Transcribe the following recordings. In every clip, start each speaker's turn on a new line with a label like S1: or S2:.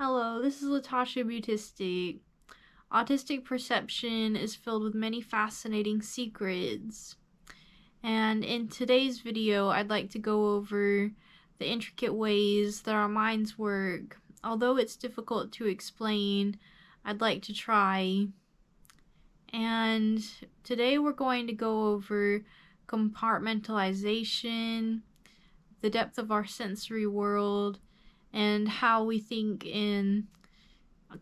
S1: Hello, this is Latasha Beautistic. Autistic perception is filled with many fascinating secrets. And in today's video, I'd like to go over the intricate ways that our minds work. Although it's difficult to explain, I'd like to try. And today we're going to go over compartmentalization, the depth of our sensory world, and how we think in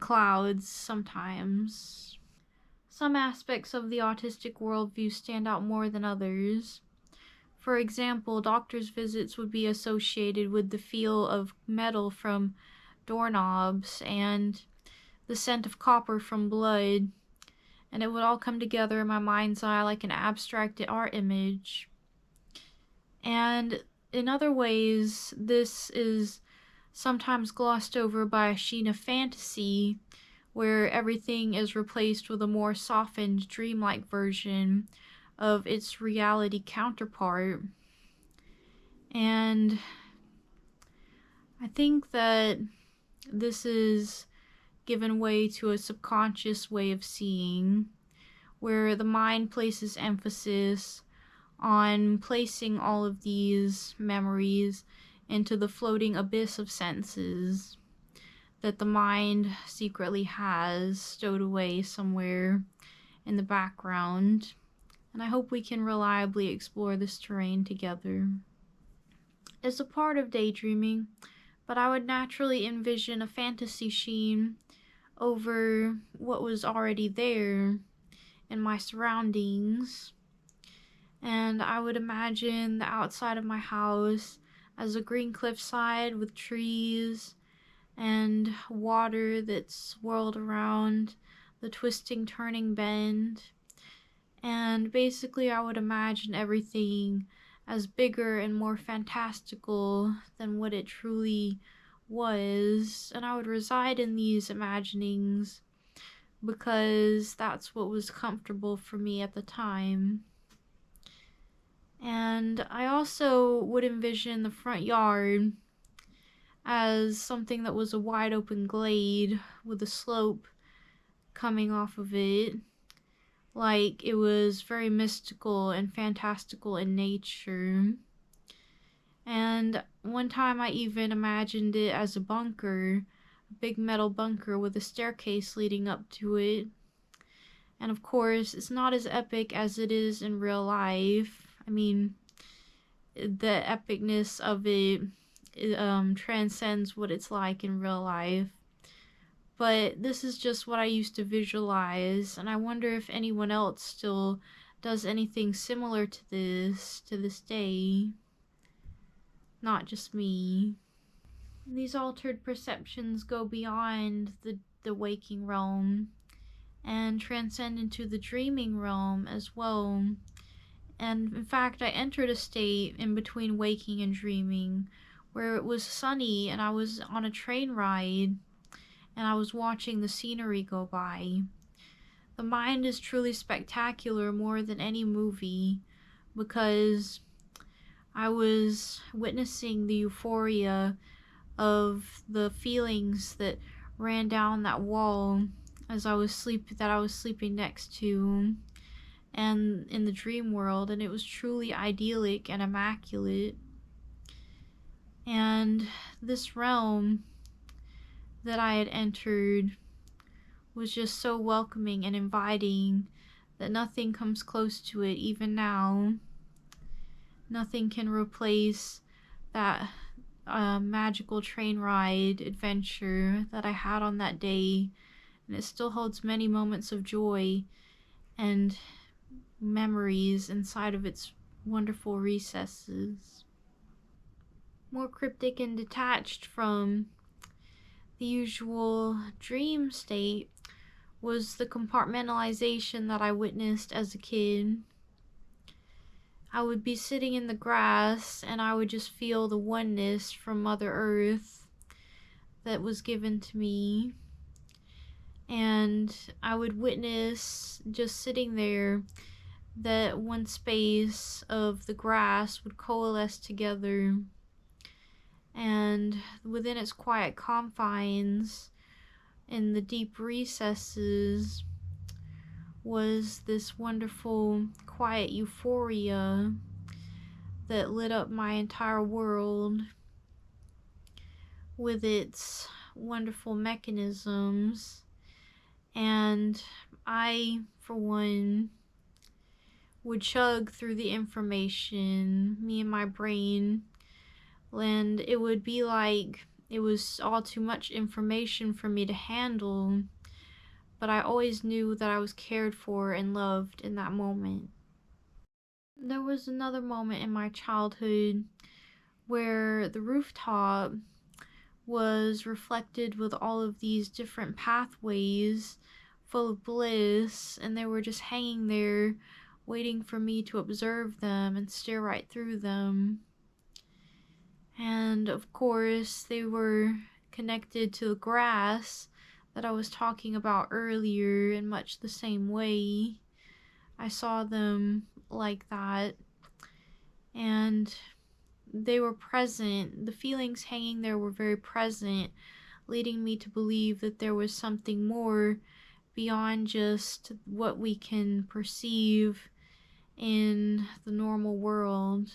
S1: clouds sometimes. Some aspects of the autistic worldview stand out more than others. For example, doctor's visits would be associated with the feel of metal from doorknobs and the scent of copper from blood, and it would all come together in my mind's eye like an abstracted art image. And in other ways, this is sometimes glossed over by a sheen of fantasy, where everything is replaced with a more softened, dreamlike version of its reality counterpart. And I think that this is given way to a subconscious way of seeing, where the mind places emphasis on placing all of these memories into the floating abyss of senses that the mind secretly has stowed away somewhere in the background. And I hope we can reliably explore this terrain together. It's a part of daydreaming, but I would naturally envision a fantasy sheen over what was already there in my surroundings. And I would imagine the outside of my house as a green cliffside with trees and water that's swirled around the twisting, turning bend. And basically, I would imagine everything as bigger and more fantastical than what it truly was. And I would reside in these imaginings because that's what was comfortable for me at the time. And I also would envision the front yard as something that was a wide open glade with a slope coming off of it, like it was very mystical and fantastical in nature. And one time I even imagined it as a bunker, a big metal bunker with a staircase leading up to it. And of course, it's not as epic as it is in real life. I mean, the epicness of it transcends what it's like in real life. But this is just what I used to visualize, and I wonder if anyone else still does anything similar to this day. Not just me. These altered perceptions go beyond the waking realm and transcend into the dreaming realm as well. And in fact, I entered a state in between waking and dreaming where it was sunny and I was on a train ride and I was watching the scenery go by. The mind is truly spectacular more than any movie because I was witnessing the euphoria of the feelings that ran down that wall as I was sleeping next to, and in the dream world, and it was truly idyllic and immaculate. And this realm that I had entered was just so welcoming and inviting that nothing comes close to it even now. Nothing can replace that magical train ride adventure that I had on that day, and it still holds many moments of joy and memories inside of its wonderful recesses. More cryptic and detached from the usual dream state was the compartmentalization that I witnessed as a kid. I would be sitting in the grass and I would just feel the oneness from Mother Earth that was given to me. And I would witness, just sitting there, that one space of the grass would coalesce together And within its quiet confines, in the deep recesses, was this wonderful, quiet euphoria that lit up my entire world with its wonderful mechanisms. And I, for one, would chug through the information, me and my brain, and it would be like it was all too much information for me to handle, but I always knew that I was cared for and loved in that moment. There was another moment in my childhood where the rooftop was reflected with all of these different pathways full of bliss, and they were just hanging there waiting for me to observe them and stare right through them. And of course, they were connected to the grass that I was talking about earlier in much the same way. I saw them like that, and they were present. The feelings hanging there were very present, leading me to believe that there was something more beyond just what we can perceive in the normal world.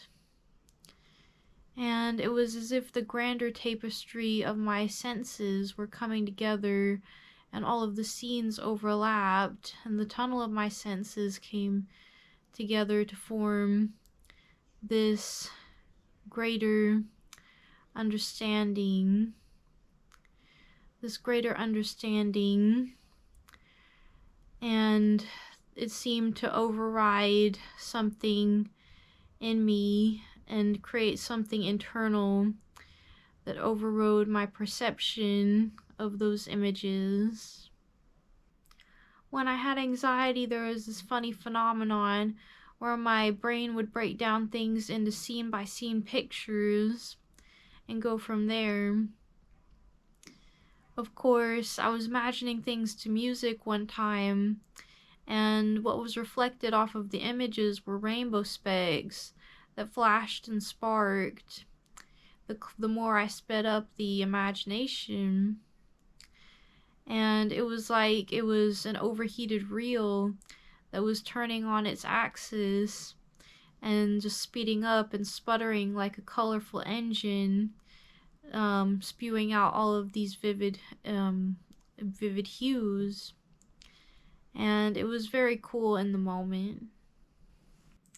S1: And it was as if the grander tapestry of my senses were coming together, and all of the scenes overlapped, and the tunnel of my senses came together to form this greater understanding. This greater understanding, and it seemed to override something in me and create something internal that overrode my perception of those images. When I had anxiety, there was this funny phenomenon where my brain would break down things into scene by scene pictures and go from there. Of course, I was imagining things to music one time, and what was reflected off of the images were rainbow specks that flashed and sparked the more I sped up the imagination. And it was like it was an overheated reel that was turning on its axis and just speeding up and sputtering like a colorful engine, spewing out all of these vivid hues. And it was very cool in the moment.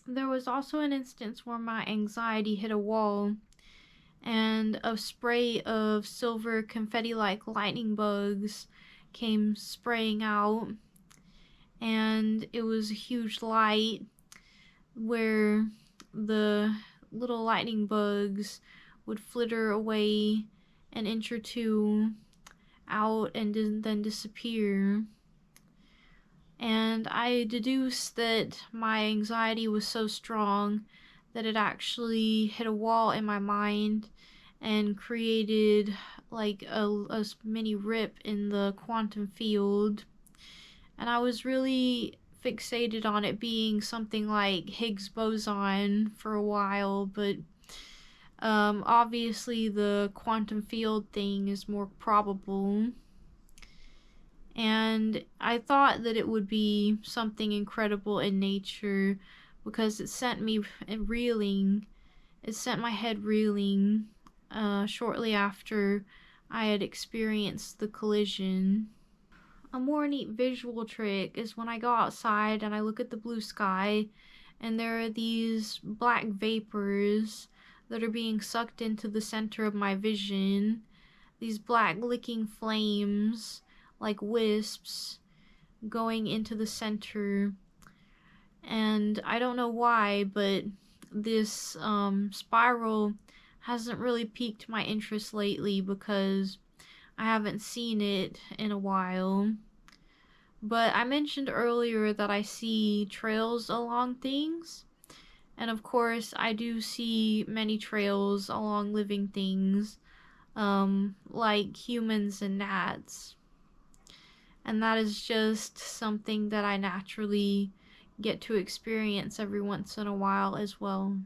S1: There was also an instance where my anxiety hit a wall, and a spray of silver confetti-like lightning bugs came spraying out, and it was a huge light where the little lightning bugs would flitter away an inch or two out and then disappear. And I deduced that my anxiety was so strong that it actually hit a wall in my mind and created like a mini rip in the quantum field. And I was really fixated on it being something like Higgs boson for a while, but obviously the quantum field thing is more probable. And I thought that it would be something incredible in nature because it sent me reeling. It sent my head reeling shortly after I had experienced the collision. A more neat visual trick is when I go outside and I look at the blue sky, and there are these black vapors that are being sucked into the center of my vision. These black licking flames, like wisps, going into the center. And I don't know why, but this spiral hasn't really piqued my interest lately because I haven't seen it in a while. But I mentioned earlier that I see trails along things. And of course, I do see many trails along living things, like humans and gnats. And that is just something that I naturally get to experience every once in a while as well.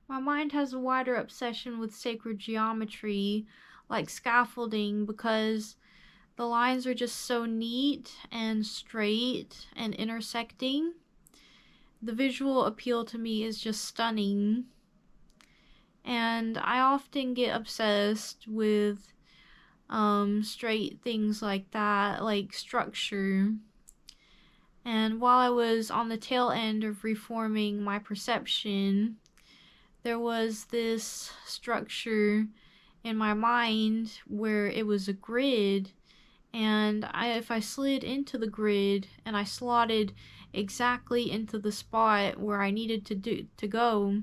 S1: My mind has a wider obsession with sacred geometry, like scaffolding, because the lines are just so neat and straight and intersecting. The visual appeal to me is just stunning. And I often get obsessed with straight things like that, like structure. And while I was on the tail end of reforming my perception, there was this structure in my mind where it was a grid, and if I slid into the grid and I slotted exactly into the spot where I needed to go,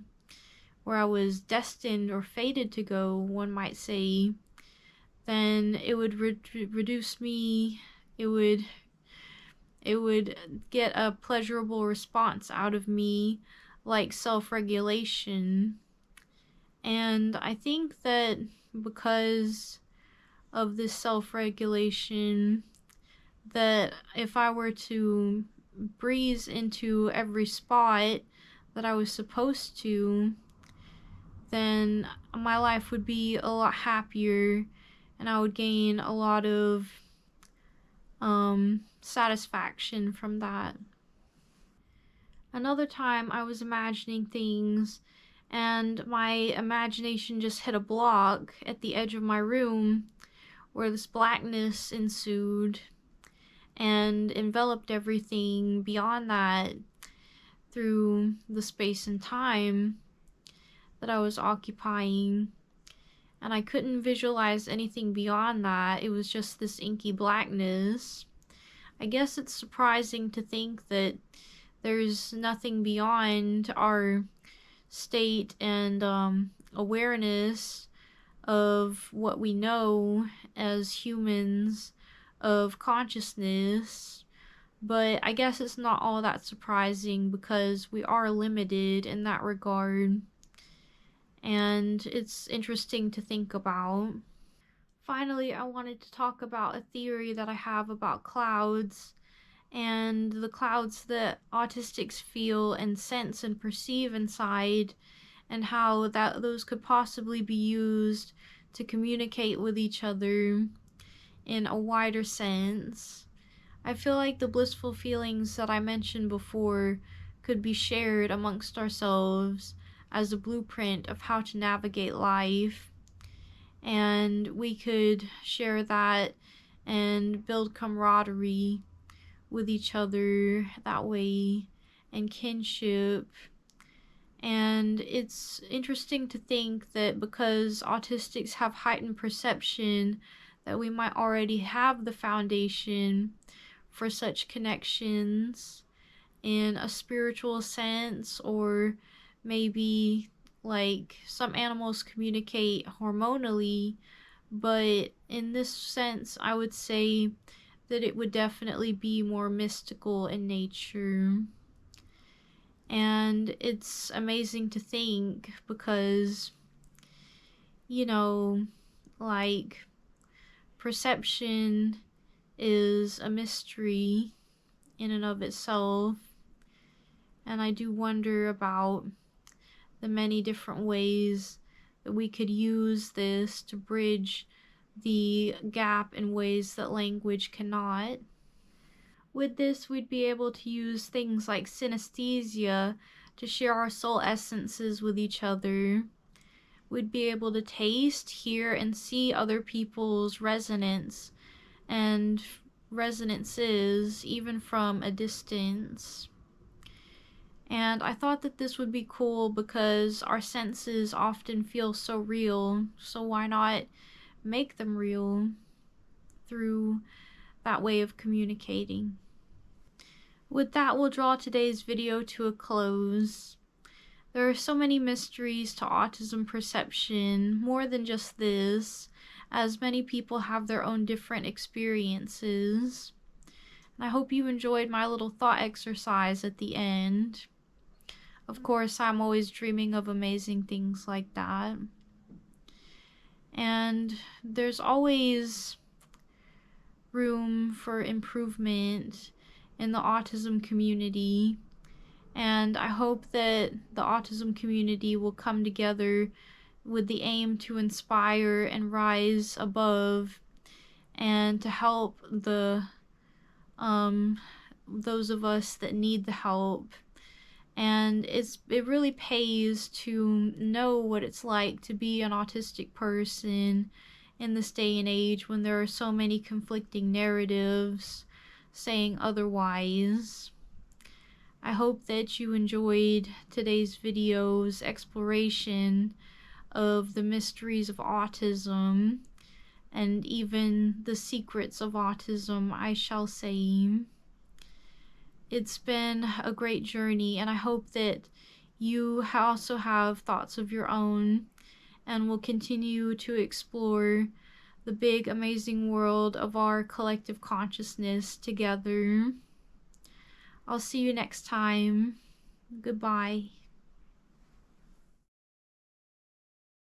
S1: where I was destined or fated to go, one might say, then it would reduce me. It would get a pleasurable response out of me, like self-regulation. And I think that because of this self-regulation, that if I were to breeze into every spot that I was supposed to, then my life would be a lot happier and I would gain a lot of satisfaction from that. Another time I was imagining things and my imagination just hit a block at the edge of my room where this blackness ensued and enveloped everything beyond that through the space and time that I was occupying. And I couldn't visualize anything beyond that. It was just this inky blackness. I guess it's surprising to think that there's nothing beyond our state and awareness of what we know as humans of consciousness. But I guess it's not all that surprising because we are limited in that regard. And it's interesting to think about. Finally, I wanted to talk about a theory that I have about clouds and the clouds that autistics feel and sense and perceive inside, and how those could possibly be used to communicate with each other in a wider sense. I feel like the blissful feelings that I mentioned before could be shared amongst ourselves as a blueprint of how to navigate life, and we could share that and build camaraderie with each other that way and kinship. And it's interesting to think that because autistics have heightened perception, that we might already have the foundation for such connections in a spiritual sense, or maybe like some animals communicate hormonally, but in this sense I would say that it would definitely be more mystical in nature. And it's amazing to think because, you know, like, perception is a mystery in and of itself, and I do wonder about the many different ways that we could use this to bridge the gap in ways that language cannot. With this, we'd be able to use things like synesthesia to share our soul essences with each other. We'd be able to taste, hear, and see other people's resonance and resonances, even from a distance. And I thought that this would be cool because our senses often feel so real, so why not make them real through that way of communicating? With that, we'll draw today's video to a close. There are so many mysteries to autism perception, more than just this, as many people have their own different experiences. And I hope you enjoyed my little thought exercise at the end. Of course, I'm always dreaming of amazing things like that. And there's always room for improvement in the autism community, And I hope that the autism community will come together with the aim to inspire and rise above and to help the those of us that need the help. And it really pays to know what it's like to be an autistic person in this day and age when there are so many conflicting narratives saying otherwise. I hope that you enjoyed today's video's exploration of the mysteries of autism and even the secrets of autism, I shall say. It's been a great journey, and I hope that you also have thoughts of your own and will continue to explore the big, amazing world of our collective consciousness together. I'll see you next time. Goodbye.